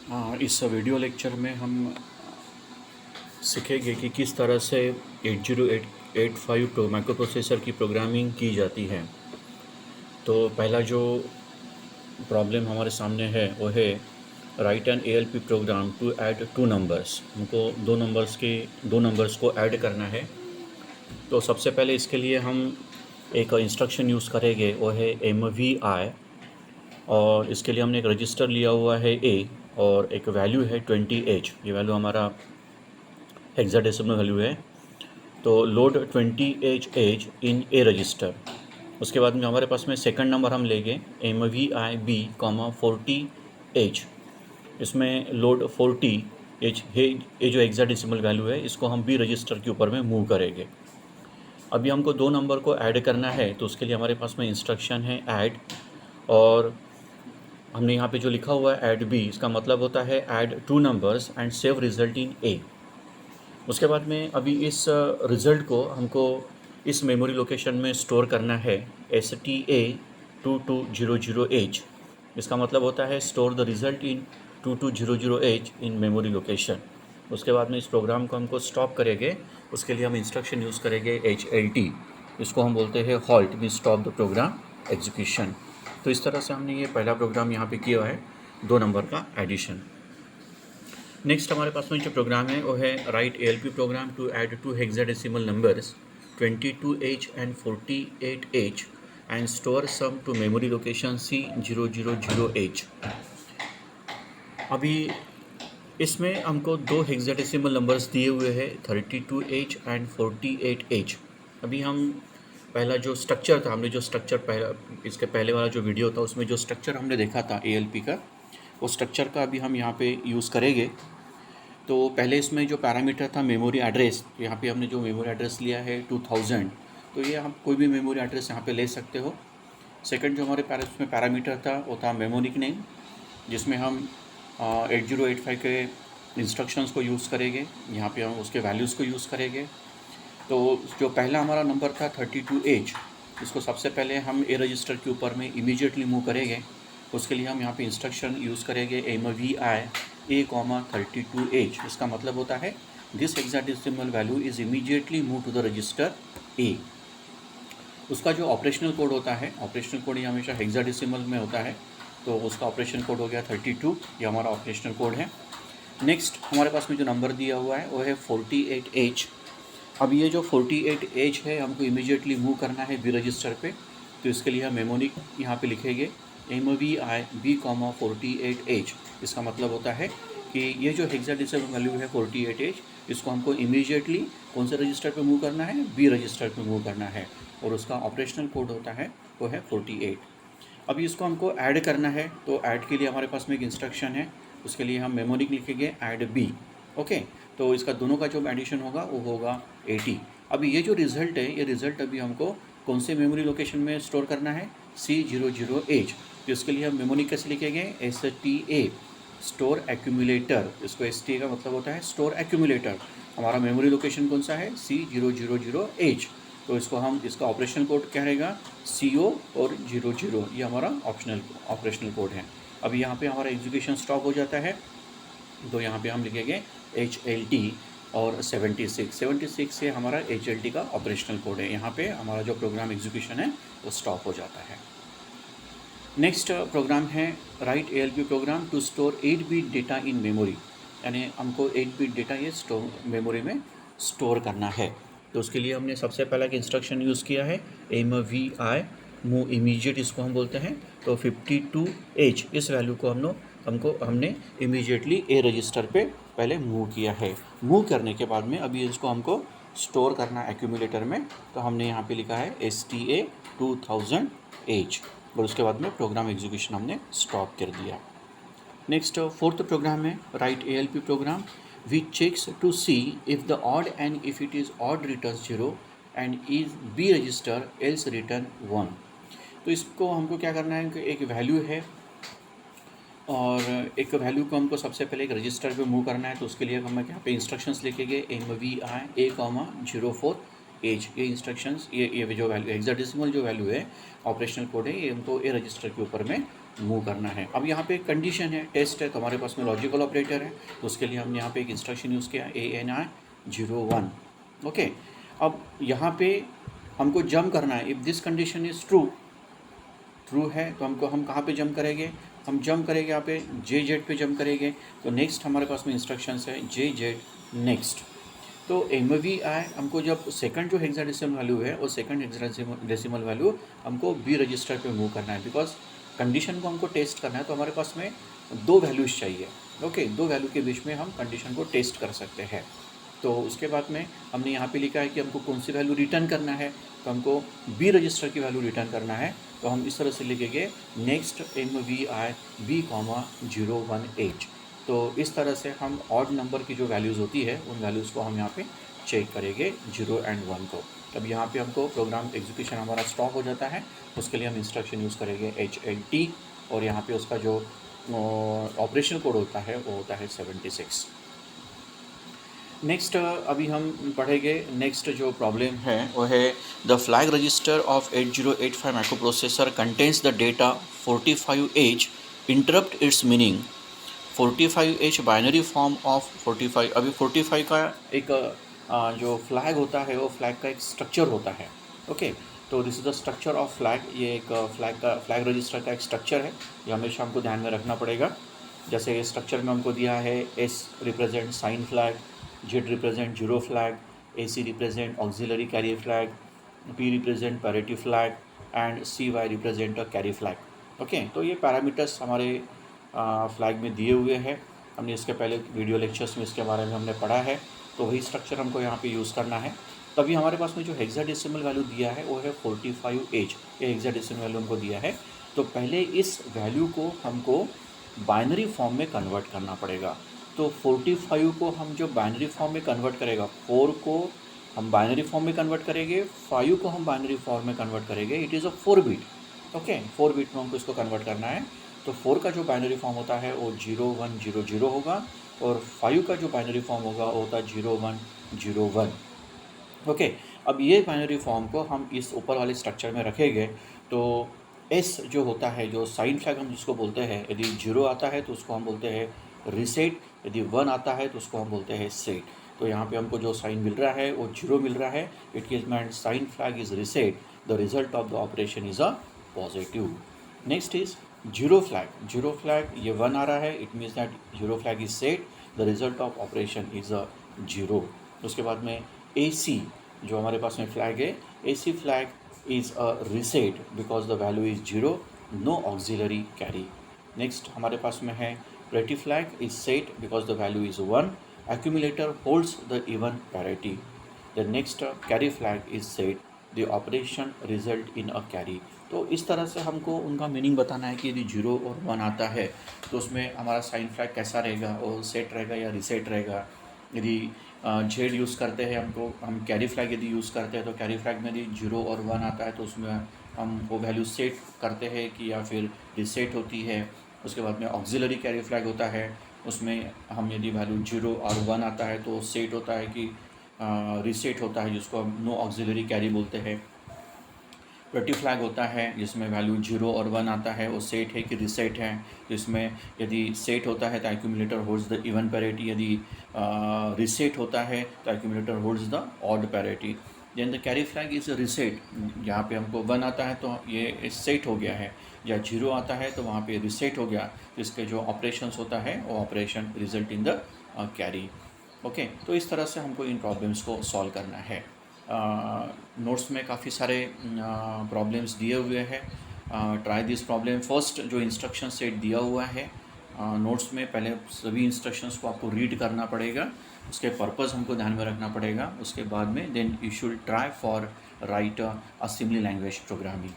इस video lecture में हम सीखेंगे कि किस तरह से 80885 माइक्रो प्रोसेसर की प्रोग्रामिंग की जाती है। तो पहला जो प्रॉब्लम हमारे सामने है वो है write an ALP program to add two numbers. हमको दो नंबर्स को ऐड करना है। तो सबसे पहले इसके लिए हम एक इंस्ट्रक्शन यूज़ करेंगे, वो है MVI। और इसके लिए हमने एक रजिस्टर लिया हुआ है A और एक वैल्यू है 20H। ये वैल्यू हमारा हेक्साडेसिमल वैल्यू है। तो लोड 20H इन ए रजिस्टर। उसके बाद में हमारे पास में सेकंड नंबर हम लेंगे MVI B, 40H। इसमें लोड 40H है। ये जो हेक्साडेसिमल वैल्यू है इसको हम B रजिस्टर के ऊपर में मूव करेंगे। अभी हमको दो नंबर को ऐड करना है, तो उसके लिए हमारे पास में इंस्ट्रक्शन है ऐड। और हमने यहाँ पे जो लिखा हुआ है ऐड B, इसका मतलब होता है add two numbers and save result in A। उसके बाद में अभी इस रिज़ल्ट को हमको इस मेमोरी लोकेशन में स्टोर करना है STA2200H। इसका मतलब होता है store the result in 2200H in memory location. उसके बाद में इस प्रोग्राम को हमको स्टॉप करेंगे। उसके लिए हम इंस्ट्रक्शन यूज़ करेंगे HLT। इसको हम बोलते हैं halt, mean stop the program execution. तो इस तरह से हमने ये पहला प्रोग्राम यहाँ पे किया है, दो नंबर का एडिशन। नेक्स्ट हमारे पास में जो प्रोग्राम है वो है write ALP program to add two hexadecimal numbers 22H and 48H and store sum to memory location C000H। अभी इसमें हमको दो हेक्साडेसिमल नंबर्स दिए हुए हैं 32H एंड 48H। अभी हम पहला जो स्ट्रक्चर था, हमने जो स्ट्रक्चर पहला इसके पहले वाला जो वीडियो था उसमें जो स्ट्रक्चर हमने देखा था ALP का, वो स्ट्रक्चर का अभी हम यहाँ पे यूज़ करेंगे। तो पहले इसमें जो पैरामीटर था मेमोरी एड्रेस, यहाँ पे हमने जो मेमोरी एड्रेस लिया है 2000, तो ये हम कोई भी मेमोरी एड्रेस यहाँ पे ले सकते हो। सेकंड जो हमारे इसमें पैरामीटर था वो था मेमोरिक नेम, जिसमें हम 8085 के इंस्ट्रक्शंस को यूज़ करेंगे। यहाँ पे हम उसके वैल्यूज़ को यूज़ करेंगे। तो जो पहला हमारा नंबर था 32H, इसको सबसे पहले हम ए रजिस्टर के ऊपर में इमीडिएटली मूव करेंगे। उसके लिए हम यहाँ पे इंस्ट्रक्शन यूज़ करेंगे MVI A, 32H। इसका मतलब होता है this hexadecimal value is immediately move to the register A। उसका जो ऑपरेशनल कोड होता है, ऑपरेशनल कोड ये हमेशा हेक्साडेसिमल में होता है, तो उसका ऑपरेशन कोड हो गया 32। ये हमारा ऑपरेशनल कोड है। नेक्स्ट हमारे पास में जो नंबर दिया हुआ है वो है 48H। अब ये जो 48H है हमको इमीडिएटली मूव करना है B रजिस्टर पे। तो इसके लिए हम मेमोरी यहाँ पे लिखेंगे MVI B, 48H। इसका मतलब होता है कि ये जो हेक्साडेसिमल वैल्यू है 48H, इसको हमको इमीडिएटली कौन से रजिस्टर पे मूव करना है, B रजिस्टर पे मूव करना है, और उसका ऑपरेशनल कोड होता है वो है 48। अभी इसको हमको ऐड करना है, तो ऐड के लिए हमारे पास में एक इंस्ट्रक्शन है। उसके लिए हम मेमोरी लिखेंगे ऐड B। ओके, तो इसका दोनों का जो एडिशन होगा वो होगा 80। अभी ये जो रिज़ल्ट है, ये रिज़ल्ट अभी हमको कौन से मेमोरी लोकेशन में स्टोर करना है, C00H। तो इसके लिए हम मेमोरी कैसे लिखेंगे, STA स्टोर एक्यूमुलेटर। इसको STA का मतलब होता है स्टोर एक्यूमुलेटर। हमारा मेमोरी लोकेशन कौन सा है, C000H। तो इसको हम इसका ऑपरेशन कोड क्या रहेगा, CO और 00। ये हमारा ऑपरेशनल कोड है। अभी यहाँ पे हमारा एग्जीक्यूशन स्टॉप हो जाता है, तो यहाँ पे हम लिखेंगे HLT और 76 से हमारा HLT का ऑपरेशनल कोड है। यहाँ पे हमारा जो प्रोग्राम एग्जीक्यूशन है वो स्टॉप हो जाता है। नेक्स्ट प्रोग्राम है write ALP program to store 8 bit data in memory. यानी हमको 8 बिट डेटा ये मेमोरी में स्टोर करना है। तो उसके लिए हमने सबसे पहला एक इंस्ट्रक्शन यूज़ किया है MVI मूव इमीडिएट, इसको हम बोलते हैं। तो 52H इस वैल्यू को हमने इमीडिएटली A रजिस्टर पे पहले मूव किया है। मूव करने के बाद में अभी इसको हमको स्टोर करना एक्यूमुलेटर में, तो हमने यहाँ पे लिखा है STA 2000H, और उसके बाद में प्रोग्राम एग्जीक्यूशन हमने स्टॉप कर दिया। नेक्स्ट फोर्थ प्रोग्राम है write ALP program which checks to see if the odd and if it is odd return 0 and is B register else return 1। तो इसको हमको क्या करना है कि एक वैल्यू है और एक वैल्यू को हमको सबसे पहले एक रजिस्टर पे मूव करना है। तो उसके लिए हम यहाँ पे इंस्ट्रक्शंस लिखेंगे MVI A, 04H। ये इंस्ट्रक्शंस ये जो वैल्यू हेक्साडेसिमल जो वैल्यू है, ऑपरेशनल कोड है, ये हमको A रजिस्टर के ऊपर में मूव करना है। अब यहाँ पे कंडीशन है, टेस्ट है, तो हमारे पास में लॉजिकल ऑपरेटर है, तो उसके लिए हमने यहाँ पे एक इंस्ट्रक्शन यूज़ किया ANI 01। ओके, अब यहाँ पे हमको जंप करना है। If this condition is true है तो हम कहाँ पे जंप करेंगे, हम जंप करेंगे यहाँ पे JZ पे जंप करेंगे। तो नेक्स्ट हमारे पास में इंस्ट्रक्शंस है JZ नेक्स्ट। तो MVI हमको जब सेकंड जो हेक्साडेसिमल वैल्यू है और सेकंड हेक्साडेसिमल वैल्यू हमको B रजिस्टर पे मूव करना है, बिकॉज कंडीशन को हमको टेस्ट करना है। तो हमारे पास में दो वैल्यूज़ चाहिए। ओके, दो वैल्यू के बीच में हम कंडीशन को टेस्ट कर सकते हैं। तो उसके बाद में हमने यहाँ पे लिखा है कि हमको कौन सी वैल्यू रिटर्न करना है, तो हमको B रजिस्टर की वैल्यू रिटर्न करना है। तो हम इस तरह से लिखेंगे नेक्स्ट MVI B, 01H। तो इस तरह से हम ऑड नंबर की जो वैल्यूज़ होती है उन वैल्यूज़ को हम यहाँ पे चेक करेंगे 0 और 1 को। अब यहाँ पे हमको प्रोग्राम एग्जीक्यूशन हमारा स्टॉप हो जाता है, उसके लिए हम इंस्ट्रक्शन यूज़ करेंगे HLT, और यहाँ पे उसका जो ऑपरेशन कोड होता है वो होता है 76। नेक्स्ट अभी हम पढ़ेंगे, नेक्स्ट जो प्रॉब्लम है वो है the flag register of 8085 micro processor contains the data 45H interrupt it's meaning 45H binary form of 45। अभी 45 का एक जो फ्लैग होता है वो फ्लैग का एक स्ट्रक्चर होता है। ओके, तो this is the structure of flag. ये एक फ्लैग रजिस्टर का एक स्ट्रक्चर है, ये हमेशा हमको ध्यान में रखना पड़ेगा। जैसे स्ट्रक्चर में हमको दिया है S represent sign flag, Z represent zero flag, AC represent auxiliary carry flag, P represent parity flag and CY represent a carry flag. Okay, तो ये पैरामीटर्स हमारे फ्लैग में दिए हुए हैं। हमने इसके पहले वीडियो लेक्चर्स में इसके बारे में हमने पढ़ा है, तो वही स्ट्रक्चर हमको यहाँ पे यूज़ करना है। तभी हमारे पास में जो हेक्साडेसिमल वैल्यू दिया है वो है 45H, ये हेक्साडेसिमल वैल्यू हमको दिया है। तो पहले इस वैल्यू को हमको बाइनरी फॉर्म में कन्वर्ट करना पड़ेगा। तो 45 को हम जो बाइनरी फॉर्म में कन्वर्ट करेगा, 4 को हम बाइनरी फॉर्म में कन्वर्ट करेंगे, 5 को हम बाइनरी फॉर्म में कन्वर्ट करेंगे। It is a 4 bit. Okay, 4 bit में हमको इसको कन्वर्ट करना है। तो 4 का जो बाइनरी फॉर्म होता है वो 0100 होगा, और 5 का जो बाइनरी फॉर्म होगा वो होता है 0101। ओके, अब ये बाइनरी फॉर्म को हम इस ऊपर वाले स्ट्रक्चर में रखेंगे। तो S जो होता है, जो साइन फ्लैग हम जिसको बोलते हैं, यदि 0 आता है तो उसको हम बोलते हैं रीसेट, यदि 1 आता है तो उसको हम बोलते हैं सेट। तो यहाँ पे हमको जो साइन मिल रहा है वो 0 मिल रहा है, it means sign flag is reset, the result of the operation is a positive. Next is zero flag. Zero flag ये 1 आ रहा है, it means that zero flag is set, the result of operation is a 0। उसके बाद में AC जो हमारे पास में flag है, AC flag is a reset because the value is 0, no auxiliary carry. Next हमारे पास में है parity flag is set because the value is 1, accumulator holds the even parity. The next carry flag is set, the operation result in a carry. तो इस तरह से हमको उनका meaning बताना है कि यदि 0 और 1 आता है तो उसमें हमारा साइन फ्लैग कैसा रहेगा, वो सेट रहेगा या रिसेट रहेगा। यदि जेड यूज़ करते हैं, हम कैरी फ्लैग यदि यूज़ करते हैं तो कैरी फ्लैग में यदि 0 और 1 आता है तो उसमें हम वो वैल्यू सेट करते हैं कि या फिर रिसेट होती है। उसके बाद में ऑक्सिलरी कैरी फ्लैग होता है, उसमें हम यदि वैल्यू 0 और 1 आता है तो सेट होता है कि रिसेट होता है, जिसको हम नो ऑक्सिलरी कैरी बोलते हैं। प्रटी फ्लैग होता है जिसमें वैल्यू 0 और 1 आता है, वो सेट है कि रिसेट है। जिसमें यदि सेट होता है तो accumulator holds the even parity, यदि रिसेट होता है तो accumulator holds the odd parity. Then the carry flag is reset, यहाँ पे हमको 1 आता है तो ये सेट हो गया है, या 0 आता है तो वहाँ पे रिसेट हो गया, तो इसके जो ऑपरेशंस होता है वो operation result in the carry. Okay, तो इस तरह से हमको इन प्रॉब्लम्स को सॉल्व करना है। नोट्स में काफ़ी सारे प्रॉब्लम्स दिए हुए हैं, ट्राई दिस प्रॉब्लम। फर्स्ट जो इंस्ट्रक्शन सेट दिया हुआ है नोट्स में, पहले सभी इंस्ट्रक्शंस को आपको रीड करना पड़ेगा, उसके पर्पस हमको ध्यान में रखना पड़ेगा। उसके बाद में then you should try for write assembly language programming.